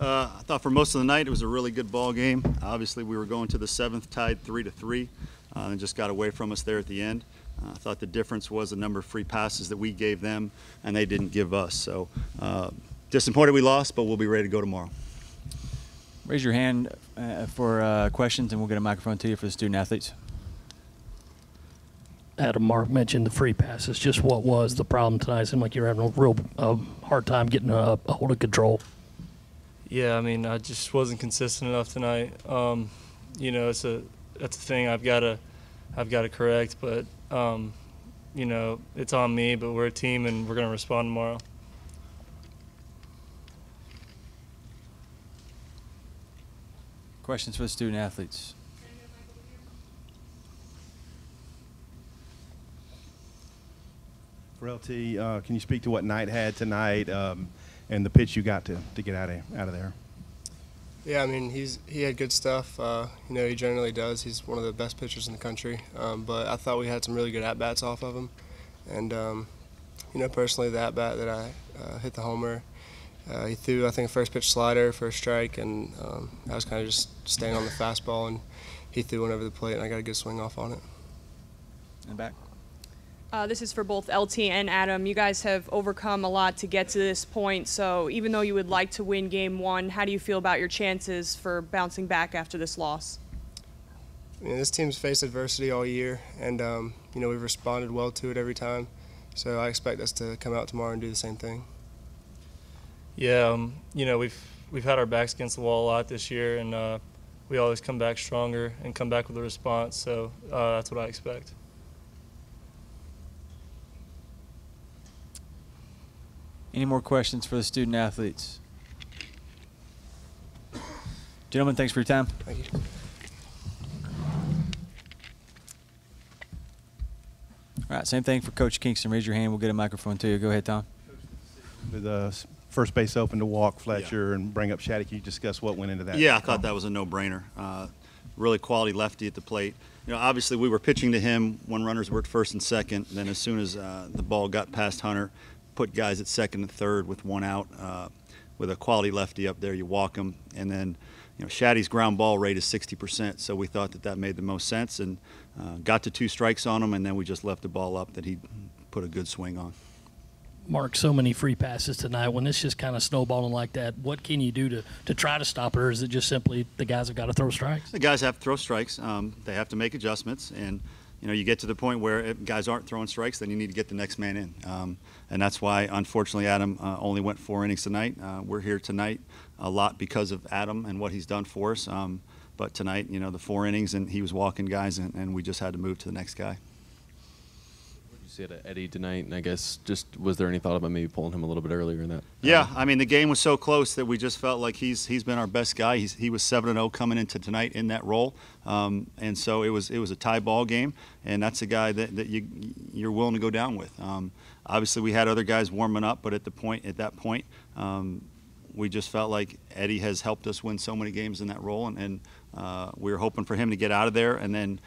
I thought for most of the night it was a really good ball game. Obviously, we were going to the seventh, tied 3-3, and just got away from us there at the end. I thought the difference was the number of free passes that we gave them, and they didn't give us. So disappointed we lost, but we'll be ready to go tomorrow. Raise your hand for questions, and we'll get a microphone to you for the student athletes. Adam, Mark mentioned the free passes. Just what was the problem tonight? It seemed like you're having a real hard time getting a hold of control. Yeah, I mean, I just wasn't consistent enough tonight. You know, that's a thing I've got to correct. But you know, it's on me. But we're a team, and we're going to respond tomorrow. Questions for the student athletes. For LT, can you speak to what Knight had tonight and the pitch you got to get out of there? Yeah, I mean, he had good stuff. You know, he generally does. He's one of the best pitchers in the country. But I thought we had some really good at-bats off of him. And, you know, personally, the at-bat that I hit the homer, he threw, I think, a first pitch slider for a strike, and I was kind of just staying on the fastball, and he threw one over the plate, and I got a good swing off on it. And back. This is for both LT and Adam. You guys have overcome a lot to get to this point, so even though you would like to win Game 1, how do you feel about your chances for bouncing back after this loss? I mean, this team's faced adversity all year, and you know, we've responded well to it every time, so I expect us to come out tomorrow and do the same thing. Yeah, you know, we've had our backs against the wall a lot this year, and we always come back stronger and come back with a response, so that's what I expect. Any more questions for the student athletes? Gentlemen, thanks for your time. Thank you. All right, same thing for Coach Kingston. Raise your hand. We'll get a microphone to you. Go ahead, Tom. The first base open to walk Fletcher and bring up Shaddy. Can you discuss what went into that? Yeah, I thought that was a no-brainer. Really quality lefty at the plate. You know, obviously we were pitching to him when runners were at first and second. Then as soon as the ball got past Hunter, put guys at second and third with one out. With a quality lefty up there, you walk him. And then, you know, Shaddy's ground ball rate is 60%, so we thought that made the most sense, and got to 2 strikes on him, and then we just left the ball up that he put a good swing on. Mark, so many free passes tonight. When it's just kind of snowballing like that, what can you do to try to stop it, or is it just simply the guys have got to throw strikes? The guys have to throw strikes. They have to make adjustments, and you know, you get to the point where if guys aren't throwing strikes, then you need to get the next man in. And that's why, unfortunately, Adam only went 4 innings tonight. We're here tonight a lot because of Adam and what he's done for us. But tonight, you know, the 4 innings, and he was walking guys, and we just had to move to the next guy. What did you say to Eddie tonight? And I guess just was there any thought about maybe pulling him a little bit earlier in that? Yeah, I mean, the game was so close that we just felt like he's been our best guy. He was 7-0 coming into tonight in that role, and so it was a tie ball game, and that's a guy that you're willing to go down with. Obviously, we had other guys warming up, but at that point, we just felt like Eddie has helped us win so many games in that role, and we were hoping for him to get out of there and then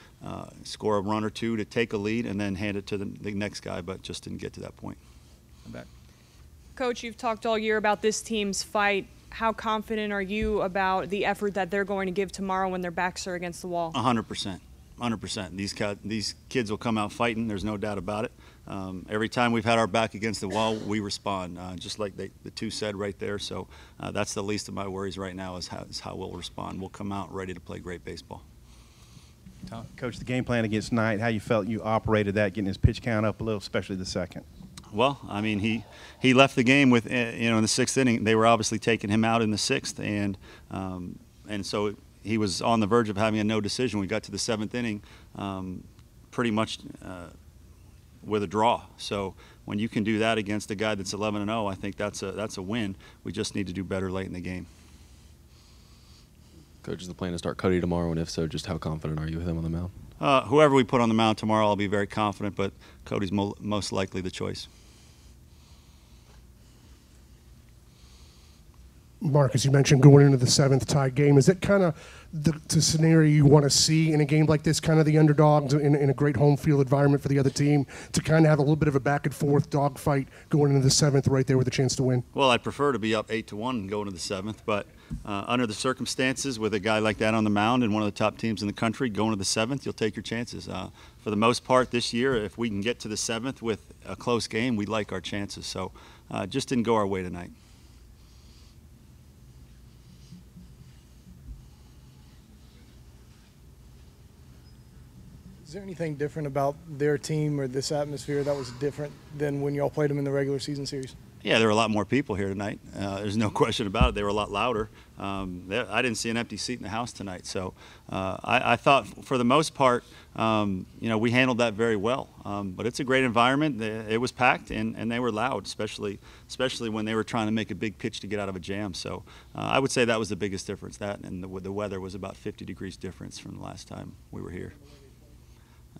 score a run or two to take a lead and then hand it to the next guy, but just didn't get to that point. I'm back. Coach, you've talked all year about this team's fight. How confident are you about the effort that they're going to give tomorrow when their backs are against the wall? 100%. 100%. These kids will come out fighting. There's no doubt about it. Every time we've had our back against the wall, we respond, just like the 2 said right there. So that's the least of my worries right now is how we'll respond. We'll come out ready to play great baseball. Tom. Coach, the game plan against Knight, how you felt you operated that, getting his pitch count up a little, especially the second? Well, I mean, he left the game with, you know, in the 6th inning. They were obviously taking him out in the 6th, and so he was on the verge of having a no decision. We got to the 7th inning pretty much with a draw. So when you can do that against a guy that's 11-0, I think that's a win. We just need to do better late in the game. Coach, is the plan to start Cody tomorrow, and if so, just how confident are you with him on the mound? Whoever we put on the mound tomorrow, I'll be very confident, but Cody's most likely the choice. Mark, as you mentioned, going into the 7th tie game, is that kind of the scenario you want to see in a game like this, kind of the underdogs in a great home field environment for the other team, to kind of have a little bit of a back-and-forth dogfight going into the 7th right there with a chance to win? Well, I'd prefer to be up 8-1 and go into the 7th, but under the circumstances, with a guy like that on the mound and one of the top teams in the country, going to the 7th, you'll take your chances. For the most part this year, if we can get to the 7th with a close game, we like our chances. So just didn't go our way tonight. Is there anything different about their team or this atmosphere that was different than when y'all played them in the regular season series? Yeah, there were a lot more people here tonight. There's no question about it. They were a lot louder. I didn't see an empty seat in the house tonight. So I thought, for the most part, we handled that very well. But it's a great environment. It was packed, and they were loud, especially when they were trying to make a big pitch to get out of a jam. So I would say that was the biggest difference. That and the weather was about 50 degrees difference from the last time we were here.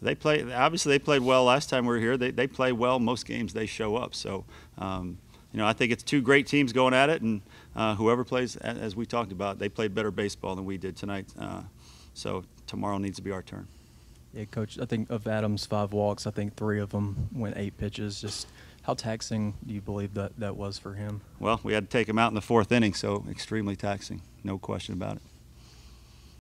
Obviously they played well last time we were here. They play well most games. They show up. So I think it's two great teams going at it, and whoever plays, as we talked about, they played better baseball than we did tonight. So tomorrow needs to be our turn. Yeah, Coach, I think of Adams' 5 walks, I think 3 of them went 8 pitches. Just how taxing do you believe that was for him? Well, we had to take him out in the 4th inning, so extremely taxing, no question about it.